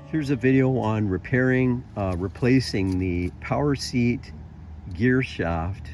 Here's a video on repairing, replacing the power seat gear shaft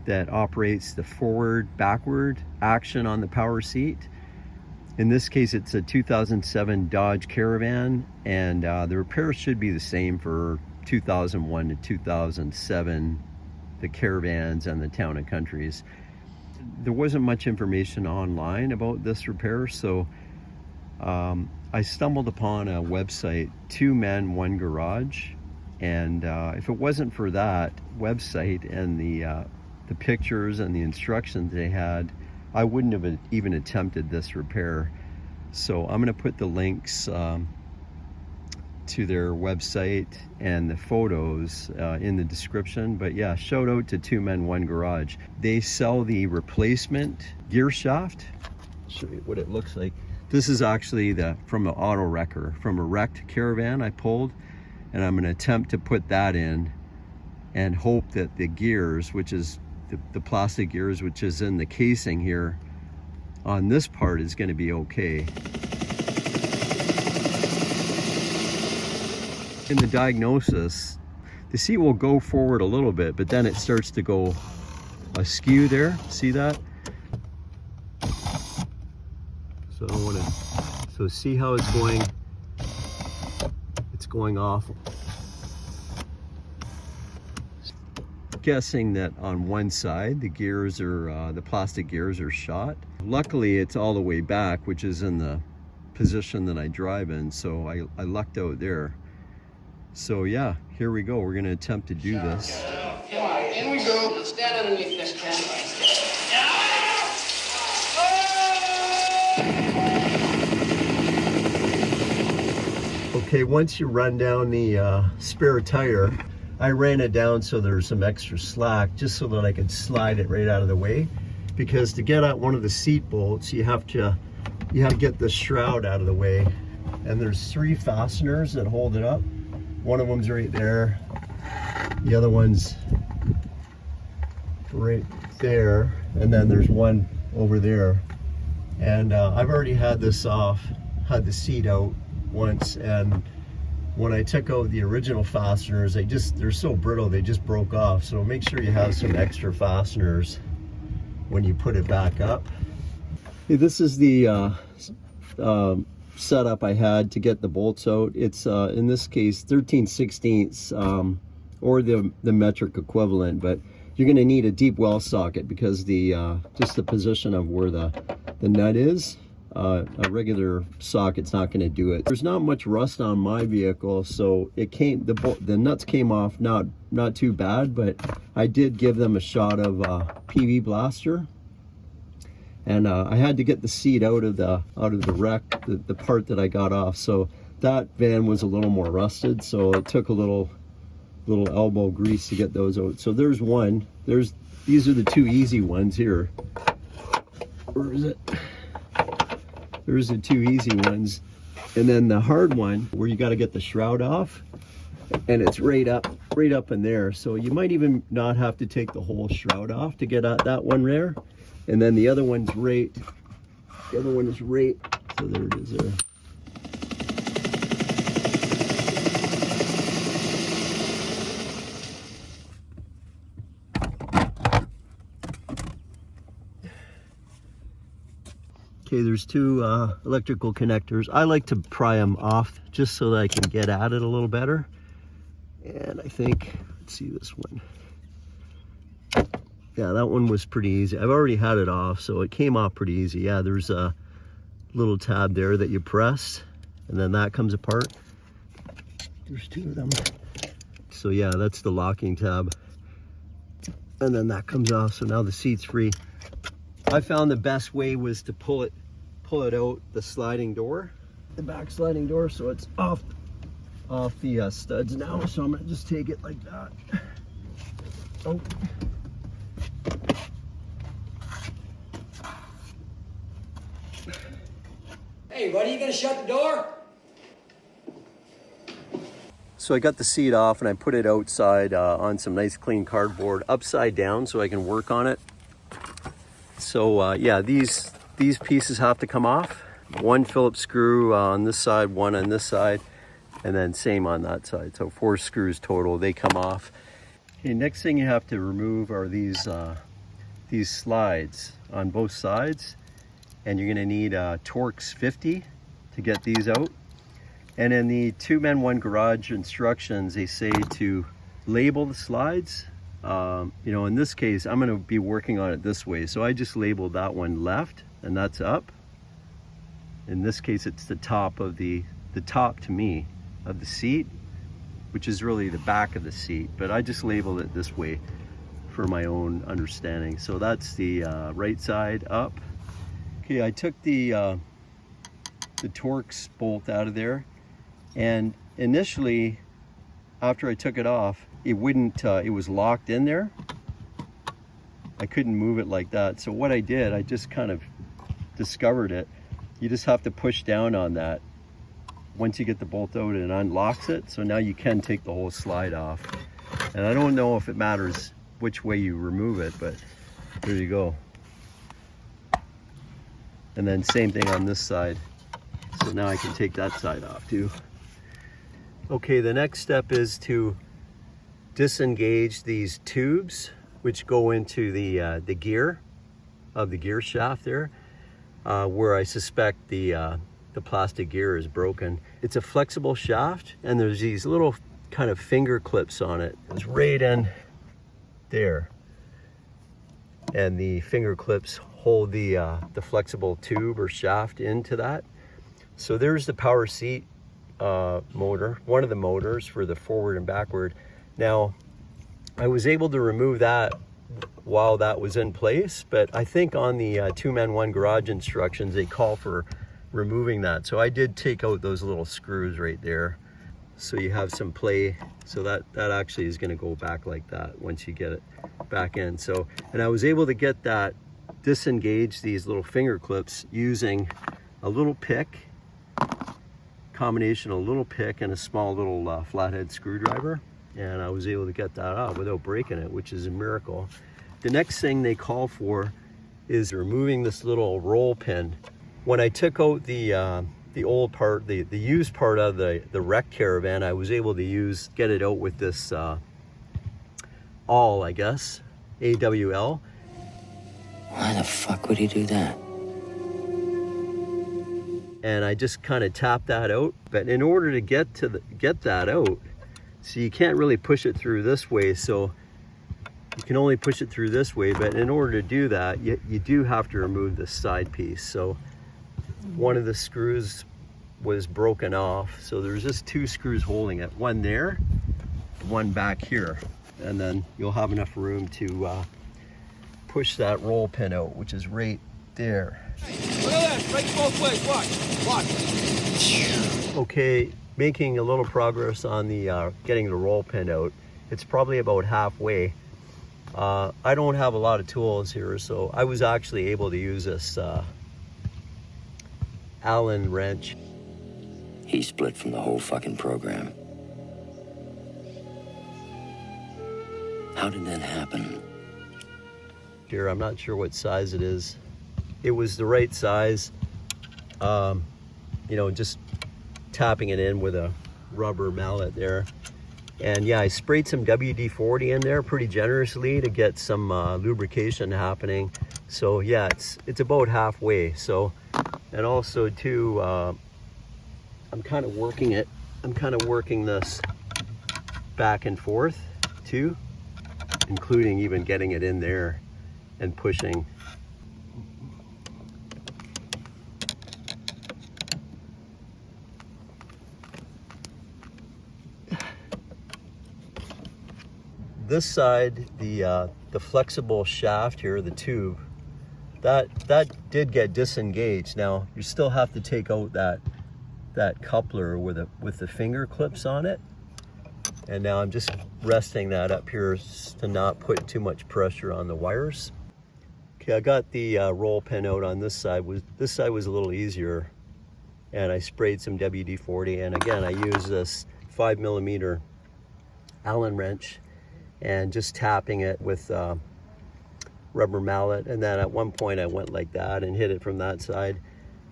that operates the forward-backward action on the power seat. In this case, it's a 2007 Dodge Caravan, and the repair should be the same for 2001 to 2007, the Caravans and the Town and Countries. There wasn't much information online about this repair, so I stumbled upon a website, 2 Men 1 Garage, and if it wasn't for that website and the pictures and the instructions they had, I wouldn't have even attempted this repair. So I'm going to put the links to their website and the photos in the description. But yeah, shout out to 2 Men 1 Garage. They sell the replacement gear shaft. I'll show you what it looks like. This is actually from an auto wrecker, from a wrecked Caravan I pulled, and I'm going to attempt to put that in and hope that the gears, which is the plastic gears, which is in the casing here on this part, is going to be okay. In the diagnosis, the seat will go forward a little bit, but then it starts to go askew there. See that? So I don't want to, so see how it's going? It's going off. Guessing that on one side the gears are the plastic gears are shot. Luckily it's all the way back, which is in the position that I drive in, so I lucked out there. So yeah, here we go. We're going to attempt to do this. Come on, in we go. Stand underneath this pen. Okay, once you run down the spare tire, I ran it down so there's some extra slack, just so that I could slide it right out of the way. Because to get out one of the seat bolts, you have to get the shroud out of the way. And there's 3 fasteners that hold it up. One of them's right there. The other one's right there. And then there's one over there. And I've already had this off, had the seat out once, and when I took out the original fasteners, they're so brittle, they just broke off. So make sure you have some extra fasteners when you put it back up. Hey, this is the setup I had to get the bolts out. It's in this case 13/16 or the metric equivalent, but you're going to need a deep well socket because just the position of where the nut is. A regular socket's not going to do it. There's not much rust on my vehicle, so the nuts came off not too bad, but I did give them a shot of PV blaster, and I had to get the seat out of the wreck, the part that I got off. So that van was a little more rusted, so it took a little elbow grease to get those out. So there's one. These are the 2 easy ones here. Where is it? There's the 2 easy ones, and then the hard one where you got to get the shroud off, and it's right up in there. So you might even not have to take the whole shroud off to get at that one there. And then the other one's right. The other one is right. So there it is there. Okay, there's 2 electrical connectors. I like to pry them off just so that I can get at it a little better. And I think, let's see this one. Yeah, that one was pretty easy. I've already had it off, so it came off pretty easy. Yeah, there's a little tab there that you press, and then that comes apart. There's 2 of them. So yeah, that's the locking tab. And then that comes off, so now the seat's free. I found the best way was to pull it out the sliding door, the back sliding door, so it's off the studs now. So I'm gonna just take it like that. Oh. Hey, buddy, you gonna shut the door? So I got the seat off and I put it outside on some nice clean cardboard, upside down, so I can work on it. So yeah, these pieces have to come off. One Phillips screw on this side, one on this side. And then same on that side. So 4 screws total, they come off. Okay, next thing you have to remove are these slides on both sides. And you're gonna need Torx 50 to get these out. And in the 2 Men 1 Garage instructions, they say to label the slides. You know, in this case, I'm gonna be working on it this way. So I just labeled that one left and that's up. In this case, it's the top of the top to me of the seat, which is really the back of the seat, but I just labeled it this way for my own understanding. So that's the right side up. Okay, I took the Torx bolt out of there, and initially, after I took it off, it wouldn't, it was locked in there. I couldn't move it like that. So what I did, I just kind of discovered it. You just have to push down on that. Once you get the bolt out, it unlocks it. So now you can take the whole slide off. And I don't know if it matters which way you remove it, but there you go. And then same thing on this side. So now I can take that side off too. Okay, the next step is to disengage these tubes, which go into the gear of the gear shaft there, where I suspect the plastic gear is broken. It's a flexible shaft, and there's these little kind of finger clips on it. It's right in there, and the finger clips hold the flexible tube or shaft into that. So there's the power seat motor, one of the motors for the forward and backward. Now, I was able to remove that while that was in place, but I think on the 2 Men 1 Garage instructions, they call for removing that. So I did take out those little screws right there. So you have some play. So that actually is gonna go back like that once you get it back in. So, and I was able to get that, disengage these little finger clips using a little pick, combination of a little pick and a small little flathead screwdriver. And I was able to get that out without breaking it, which is a miracle. The next thing they call for is removing this little roll pin. When I took out the old part, the used part of the wreck Caravan, I was able to get it out with this awl, I guess, AWL. Why the fuck would he do that? And I just kind of tapped that out. But in order to get that out, so you can't really push it through this way, so you can only push it through this way. But in order to do that, you do have to remove this side piece. So one of the screws was broken off, so there's just 2 screws holding it, one there, one back here, and then you'll have enough room to push that roll pin out, which is right there. Look at that, straight both ways, watch. Okay, making a little progress on the getting the roll pin out. It's probably about halfway. I don't have a lot of tools here, so I was actually able to use this Allen wrench. He split from the whole fucking program. How did that happen? Here, I'm not sure what size it is. It was the right size. You know, just tapping it in with a rubber mallet there. And yeah, I sprayed some WD-40 in there pretty generously to get some lubrication happening. So yeah, it's about halfway. So, and also too, I'm kind of working it. I'm kind of working this back and forth too, including even getting it in there and pushing. This side, the flexible shaft here, the tube, that did get disengaged. Now you still have to take out that coupler with the finger clips on it. And now I'm just resting that up here to not put too much pressure on the wires. Okay, I got the roll pin out on this side. This side was a little easier, and I sprayed some WD-40, and again I used this 5mm Allen wrench and just tapping it with rubber mallet. And then at one point I went like that and hit it from that side.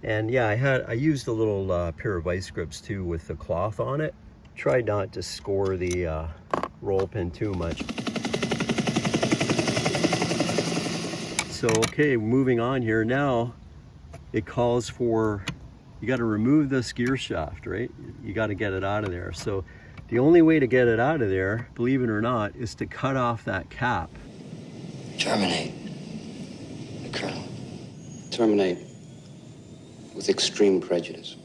And yeah, I used a little pair of vice grips too with the cloth on it. Tried not to score the roll pin too much. So okay, moving on here now, it calls for, you got to remove this gear shaft, right? You got to get it out of there. So the only way to get it out of there, believe it or not, is to cut off that cap. Terminate. The Colonel. Terminate with extreme prejudice.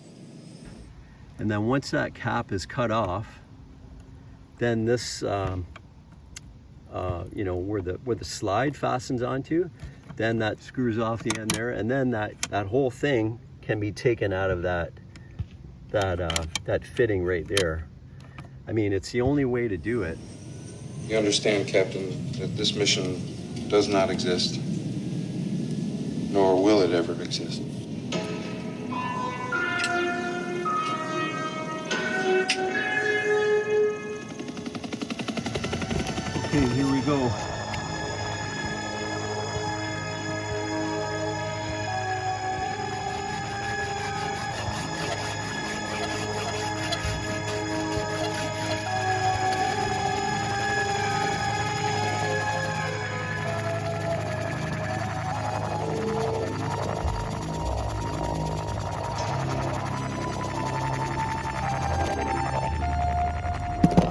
And then once that cap is cut off, then this, you know, where the slide fastens onto, then that screws off the end there, and then that whole thing can be taken out of that fitting right there. I mean, it's the only way to do it. You understand, Captain, that this mission does not exist, nor will it ever exist. Okay, here we go.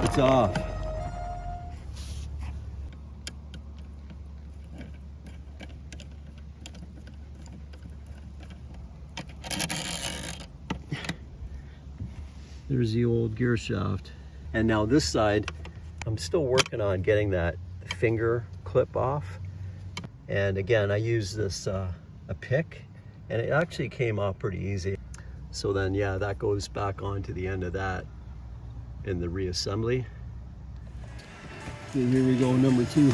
It's off. There's the old gear shaft. And now this side, I'm still working on getting that finger clip off. And again, I used this a pick, and it actually came off pretty easy. So then, yeah, that goes back onto the end of that in the reassembly. And here we go, number 2.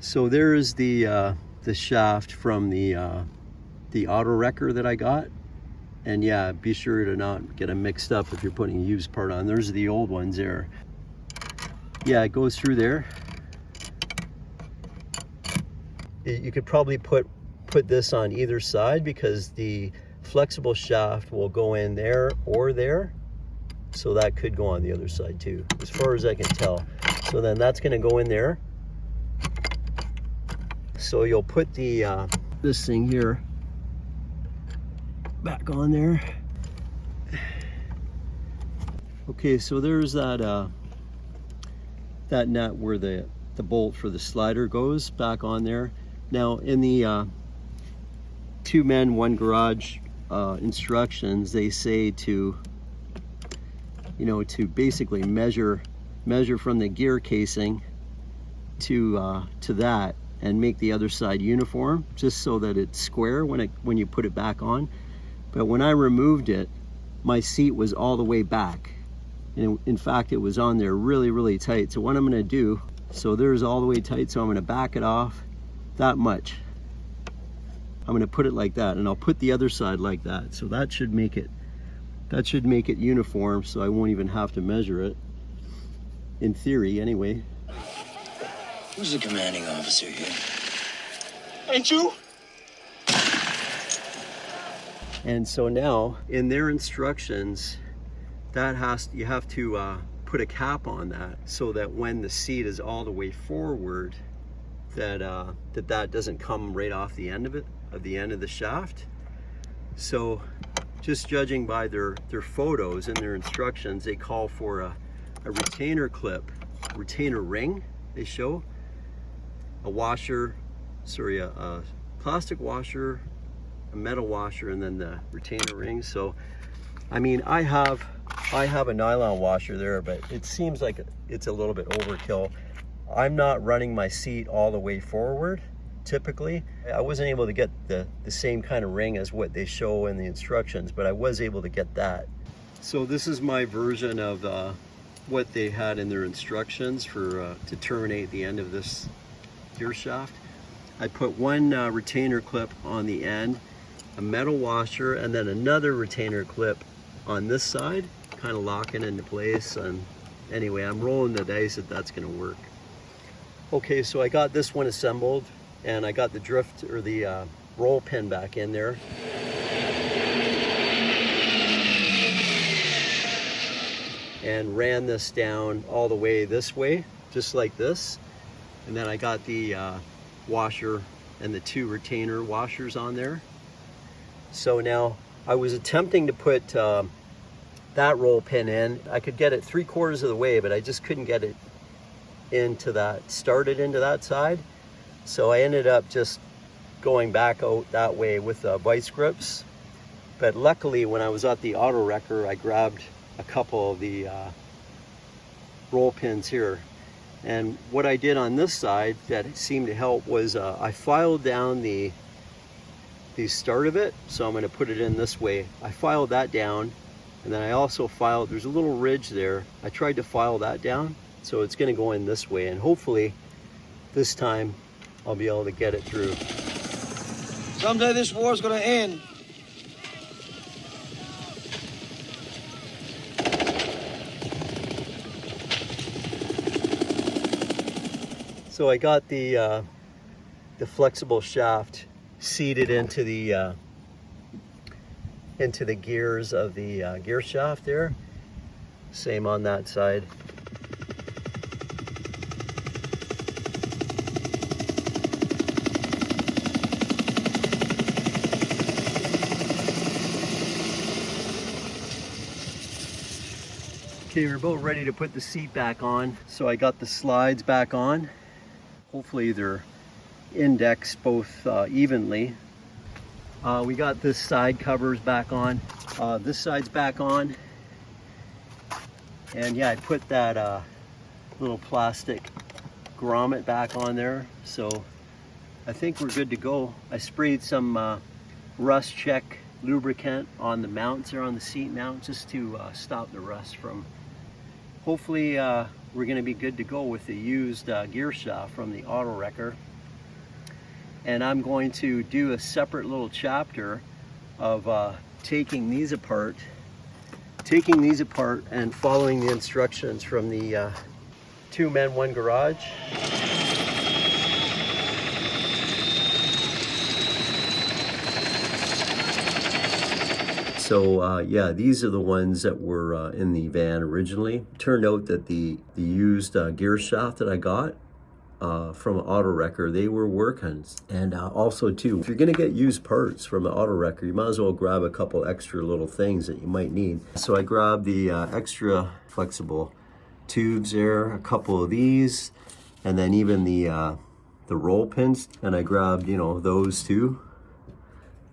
So there's the shaft from the auto wrecker that I got. And yeah, be sure to not get them mixed up if you're putting a used part on. There's the old ones there. Yeah, it goes through there. You could probably put this on either side because the flexible shaft will go in there or there. So that could go on the other side too, as far as I can tell. So then that's gonna go in there. So you'll put the this thing here back on there. Okay, so there's that that nut where the bolt for the slider goes back on there. Now in the 2 men 1 garage instructions, they say to, you know, to basically measure from the gear casing to that, and make the other side uniform, just so that it's square when you put it back on. But when I removed it, my seat was all the way back. And in fact, it was on there really, really tight. So what I'm gonna do, so there's all the way tight, so I'm gonna back it off that much. I'm gonna put it like that, and I'll put the other side like that. So that should make it uniform, so I won't even have to measure it, in theory anyway. Who's the commanding officer here? Ain't you? And so now, in their instructions, you have to put a cap on that, so that when the seat is all the way forward, that doesn't come right off the end of it, the end of the shaft. So, just judging by their photos and their instructions, they call for a retainer clip, retainer ring. They show a washer, sorry, a plastic washer, a metal washer, and then the retainer rings. So I mean, I have a nylon washer there, but it seems like it's a little bit overkill. I'm not running my seat all the way forward typically. I wasn't able to get the same kind of ring as what they show in the instructions, but I was able to get that. So this is my version of what they had in their instructions for to terminate the end of this gear shaft. I put one retainer clip on the end, a metal washer, and then another retainer clip on this side, kind of locking into place. And anyway, I'm rolling the dice that that's going to work. Okay, so I got this one assembled, and I got the drift or the roll pin back in there. And ran this down all the way this way, just like this. And then I got the washer and the two retainer washers on there. So now I was attempting to put that roll pin in. I could get it 3/4 of the way, but I just couldn't get it into that, started into that side. So I ended up just going back out that way with vice grips. But luckily, when I was at the auto wrecker, I grabbed a couple of the roll pins here. And what I did on this side that seemed to help was I filed down the start of it. So I'm going to put it in this way. I filed that down, and then I also filed, there's a little ridge there. I tried to file that down, so it's going to go in this way, and hopefully this time I'll be able to get it through. Someday this war's going to end. So I got the flexible shaft seated into the gears of the gear shaft there. Same on that side. Okay, we're about ready to put the seat back on. So I got the slides back on. Hopefully they're indexed both evenly. We got this side covers back on. This side's back on. And yeah, I put that little plastic grommet back on there. So I think we're good to go. I sprayed some rust check lubricant on the mounts there, on the seat mount, just to stop the rust from. Hopefully we're going to be good to go with the used gear shaft from the auto wrecker. And I'm going to do a separate little chapter of taking these apart and following the instructions from the Two Men, One Garage. So yeah, these are the ones that were in the van originally. Turned out that the used gear shaft that I got from an auto wrecker, they were working. And also too, if you're gonna get used parts from an auto wrecker, you might as well grab a couple extra little things that you might need. So I grabbed the extra flexible tubes there, a couple of these, and then even the roll pins, and I grabbed, you know, those too.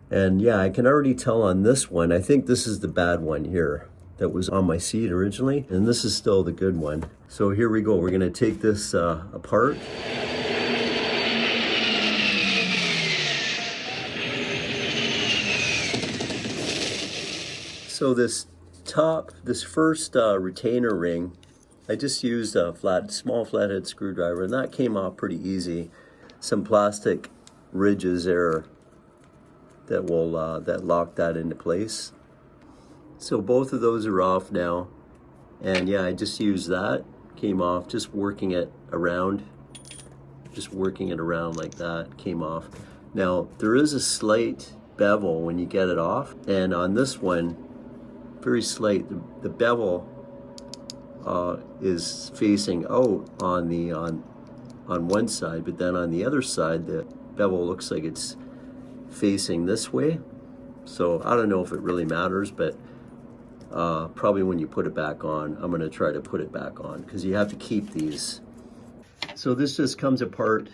And yeah, I can already tell on this one, I think this is the bad one here that was on my seat originally, and this is still the good one. So here we go, we're gonna take this apart. So this first retainer ring, I just used a small flathead screwdriver, and that came off pretty easy. Some plastic ridges there that will that lock that into place. So both of those are off now, and yeah, I just used that, came off, just working it around like that, came off. Now there is a slight bevel when you get it off, and on this one, very slight. The bevel is facing out on one side, but then on the other side, the bevel looks like it's facing this way. So I don't know if it really matters, but probably when you put it back on, I'm going to try to put it back on because you have to keep these. So this just comes apart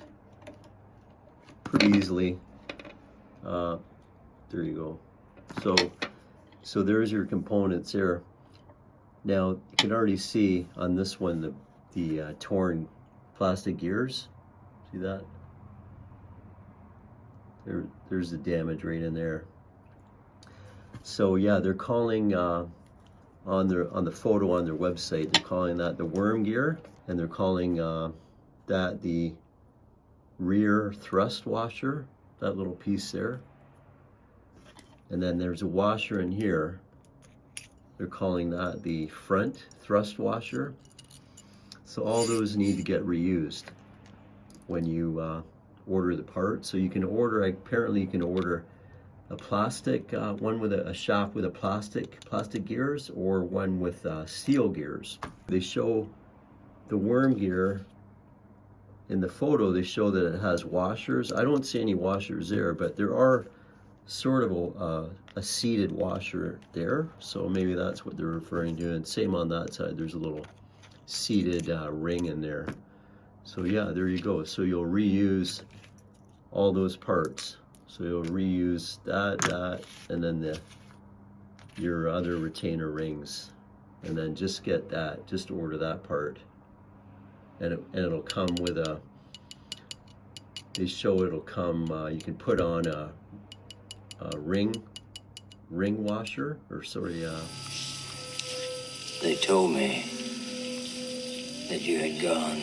pretty easily. There you go. So there's your components there. Now you can already see on this one the torn plastic gears. See that? There's the damage right in there. So yeah, they're calling on the photo on their website, they're calling that the worm gear, and they're calling that the rear thrust washer, that little piece there. And then there's a washer in here. They're calling that the front thrust washer. So all those need to get reused when you order the part. So you can order, apparently you can order a plastic one with a shaft with a plastic gears, or one with steel gears. They show the worm gear in the photo. They show that it has washers. I don't see any washers there, but there are sort of a seated washer there, so maybe that's what they're referring to. And same on that side, there's a little seated ring in there. So yeah, there you go. So you'll reuse all those parts. So you'll reuse that, and then your other retainer rings, and then just get that. Just order that part, and it'll come with a. They show it'll come. You can put on a ring washer, or sorry. They told me that you had gone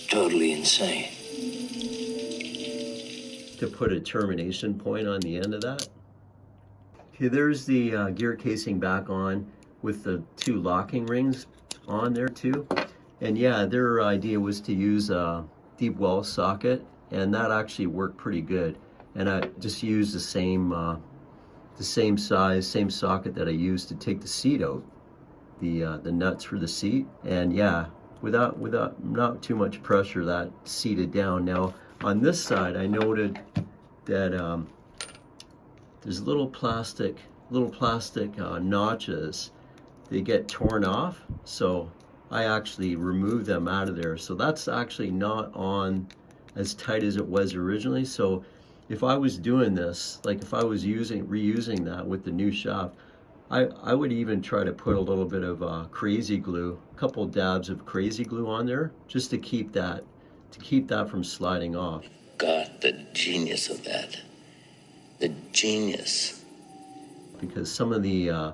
totally insane. To put a termination point on the end of that. Okay, there's the gear casing back on with the two locking rings on there too. And yeah, their idea was to use a deep well socket, and that actually worked pretty good. And I just used the same size, same socket that I used to take the seat out, the nuts for the seat. And yeah, without not too much pressure, that seated down. Now on this side, I noted that there's little plastic notches. They get torn off, so I actually removed them out of there. So that's actually not on as tight as it was originally. So if I was doing this, like if I was reusing that with the new shaft, I would even try to put a little bit of crazy glue, a couple dabs of crazy glue on there, just to keep that from sliding off. God, the genius of that. The genius. Because some of the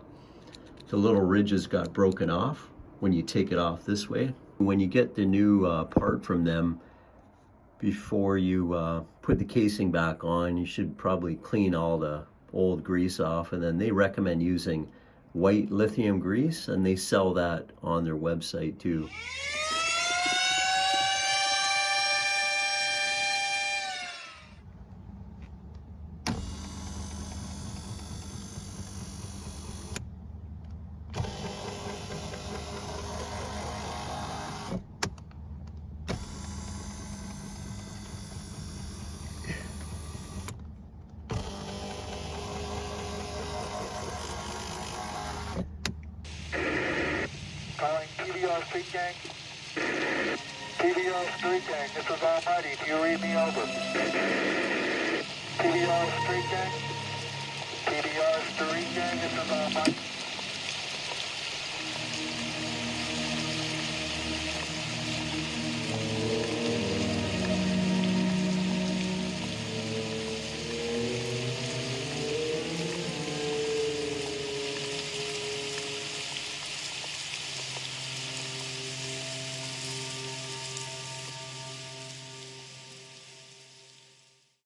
little ridges got broken off when you take it off this way. When you get the new part from them, before you put the casing back on, you should probably clean all the old grease off, and then they recommend using white lithium grease, and they sell that on their website too. Calling PBR Street Gang. PBR Street Gang, this is Almighty. Can you read me over? PBR Street Gang. PBR Street Gang, this is Almighty.